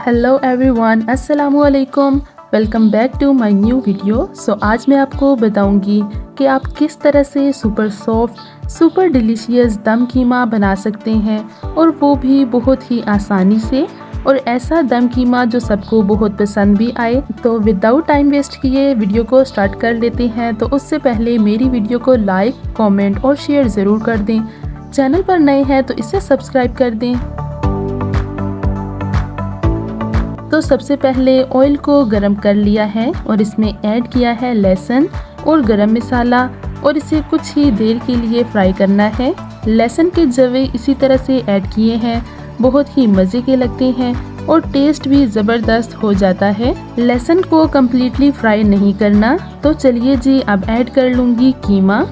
Hello everyone, अस्सलाम वालेकुम। Welcome back to my new video. आज मैं आपको बताऊंगी कि आप किस तरह से सुपर सॉफ्ट सुपर डिलीशियस दम कीमा बना सकते हैं, और वो भी बहुत ही आसानी से, और ऐसा दम कीमा जो सबको बहुत पसंद भी आए। तो विदाउट टाइम वेस्ट किए वीडियो को स्टार्ट कर लेते हैं। तो उससे पहले मेरी वीडियो को लाइक, कमेंट और शेयर ज़रूर कर दें। चैनल पर नए हैं तो इसे सब्सक्राइब कर दें। तो सबसे पहले ऑयल को गरम कर लिया है और इसमें ऐड किया है लहसुन और गरम मसाला, और इसे कुछ ही देर के लिए फ्राई करना है। लहसुन के जवे इसी तरह से ऐड किए हैं, बहुत ही मज़े के लगते हैं और टेस्ट भी ज़बरदस्त हो जाता है। लहसुन को कम्प्लीटली फ्राई नहीं करना। तो चलिए जी, अब ऐड कर लूँगी कीमा।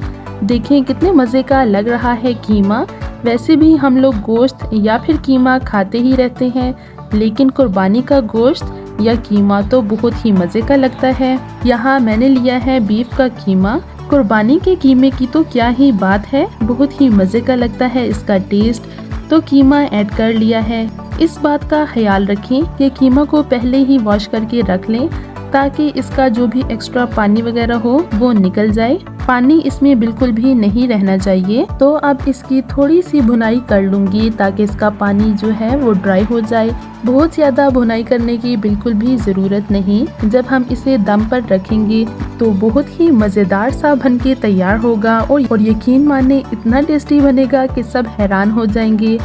देखें कितने मज़े का लग रहा है कीमा। वैसे भी हम लोग गोश्त या फिर कीमा खाते ही रहते हैं, लेकिन कुर्बानी का गोश्त या कीमा तो बहुत ही मज़े का लगता है। यहाँ मैंने लिया है बीफ का कीमा। कुर्बानी के कीमे की तो क्या ही बात है, बहुत ही मज़े का लगता है इसका टेस्ट। तो कीमा ऐड कर लिया है। इस बात का ख्याल रखें कि कीमा को पहले ही वॉश करके रख लें, ताकि इसका जो भी एक्स्ट्रा पानी वगैरह हो वो निकल जाए। पानी इसमें बिल्कुल भी नहीं रहना चाहिए। तो अब इसकी थोड़ी सी भुनाई कर लूँगी, ताकि इसका पानी जो है वो ड्राई हो जाए। बहुत ज़्यादा भुनाई करने की बिल्कुल भी ज़रूरत नहीं। जब हम इसे दम पर रखेंगे तो बहुत ही मज़ेदार सा बन के तैयार होगा, और यकीन माने इतना टेस्टी बनेगा कि सब हैरान हो जाएंगे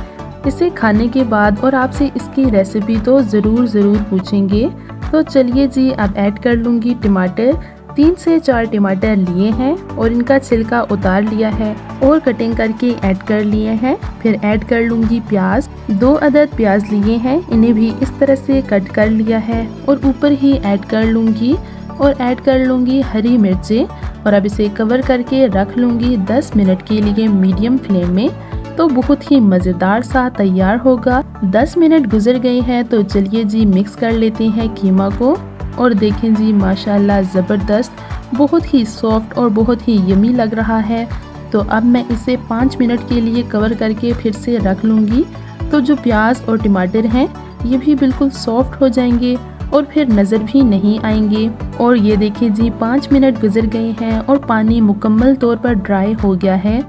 इसे खाने के बाद, और आपसे इसकी रेसिपी तो ज़रूर पूछेंगे। तो चलिए जी, अब ऐड कर लूँगी टमाटर। 3 से 4 टमाटर लिए हैं और इनका छिलका उतार लिया है और कटिंग करके ऐड कर लिए हैं। फिर ऐड कर लूँगी प्याज। 2 अदद प्याज लिए हैं, इन्हें भी इस तरह से कट कर लिया है और ऊपर ही ऐड कर लूँगी। और ऐड कर लूँगी हरी मिर्चें, और अब इसे कवर करके रख लूँगी 10 मिनट के लिए मीडियम फ्लेम में। तो बहुत ही मज़ेदार सा तैयार होगा। 10 मिनट गुजर गए हैं, तो चलिए जी मिक्स कर लेते हैं कीमा को। और देखें जी, माशाल्लाह ज़बरदस्त, बहुत ही सॉफ्ट और बहुत ही यमी लग रहा है। तो अब मैं इसे 5 मिनट के लिए कवर करके फिर से रख लूँगी। तो जो प्याज और टमाटर हैं ये भी बिल्कुल सॉफ्ट हो जाएंगे और फिर नज़र भी नहीं आएंगे। और ये देखिए जी, 5 मिनट गुजर गए हैं और पानी मुकम्मल तौर पर ड्राई हो गया है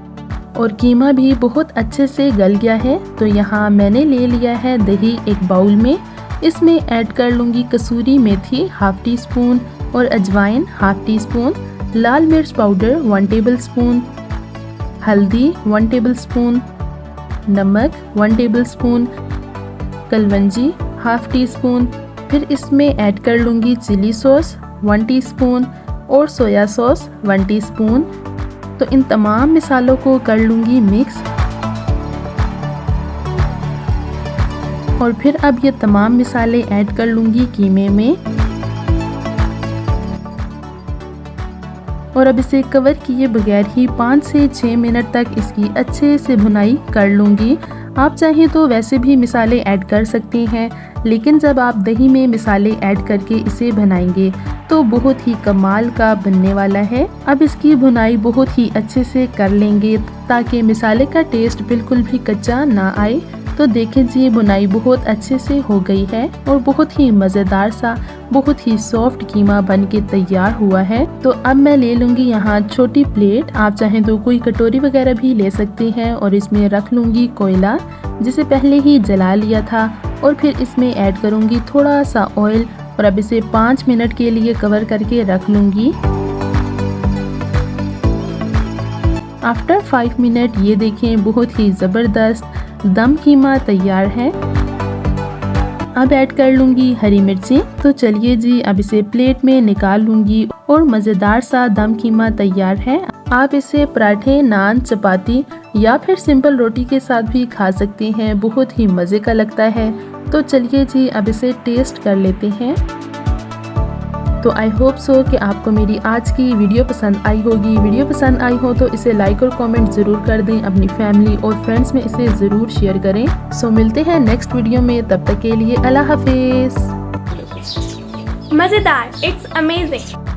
और कीमा भी बहुत अच्छे से गल गया है। तो यहाँ मैंने ले लिया है दही एक बाउल में। इसमें ऐड कर लूँगी कसूरी मेथी ½ टी स्पून और अजवाइन ½ टी स्पून, लाल मिर्च पाउडर 1 टेबल स्पून, हल्दी 1 टेबल स्पून, नमक 1 table spoon, kalonji ½ tea spoon. फिर इसमें ऐड कर लूँगी चिली सॉस 1 टीस्पून और सोया सॉस 1 टीस्पून। तो इन तमाम मसालों को कर लूँगी मिक्स। और फिर अब ये तमाम मसाले ऐड कर लूँगी कीमे में, और अब इसे कवर किए बगैर ही 5 से 6 मिनट तक इसकी अच्छे से भुनाई कर लूँगी। आप चाहें तो वैसे भी मसाले ऐड कर सकते हैं, लेकिन जब आप दही में मसाले ऐड करके इसे बनाएंगे तो बहुत ही कमाल का बनने वाला है। अब इसकी भुनाई बहुत ही अच्छे से कर लेंगे, ताकि मसाले का टेस्ट बिल्कुल भी कच्चा ना आए। तो देखें जी, बुनाई बहुत अच्छे से हो गई है और बहुत ही मज़ेदार सा, बहुत ही सॉफ्ट कीमा बन के तैयार हुआ है। तो अब मैं ले लूँगी यहाँ छोटी प्लेट। आप चाहें तो कोई कटोरी वगैरह भी ले सकते हैं, और इसमें रख लूँगी कोयला जिसे पहले ही जला लिया था, और फिर इसमें ऐड करूँगी थोड़ा सा ऑयल, और अब इसे 5 मिनट के लिए कवर करके रख लूँगी। आफ्टर 5 मिनट ये देखें, बहुत ही ज़बरदस्त दम कीमा तैयार है। अब ऐड कर लूँगी हरी मिर्चें। तो चलिए जी, अब इसे प्लेट में निकाल लूँगी और मज़ेदार सा दम कीमा तैयार है। आप इसे पराठे, नान, चपाती या फिर सिंपल रोटी के साथ भी खा सकते हैं, बहुत ही मज़े का लगता है। तो चलिए जी, अब इसे टेस्ट कर लेते हैं। तो आई होप सो कि आपको मेरी आज की वीडियो पसंद आई होगी। वीडियो पसंद आई हो तो इसे लाइक और कमेंट ज़रूर कर दें। अपनी फैमिली और फ्रेंड्स में इसे ज़रूर शेयर करें। मिलते हैं नेक्स्ट वीडियो में, तब तक के लिए अल्लाह हाफिज़। मज़ेदार, इट्स अमेजिंग।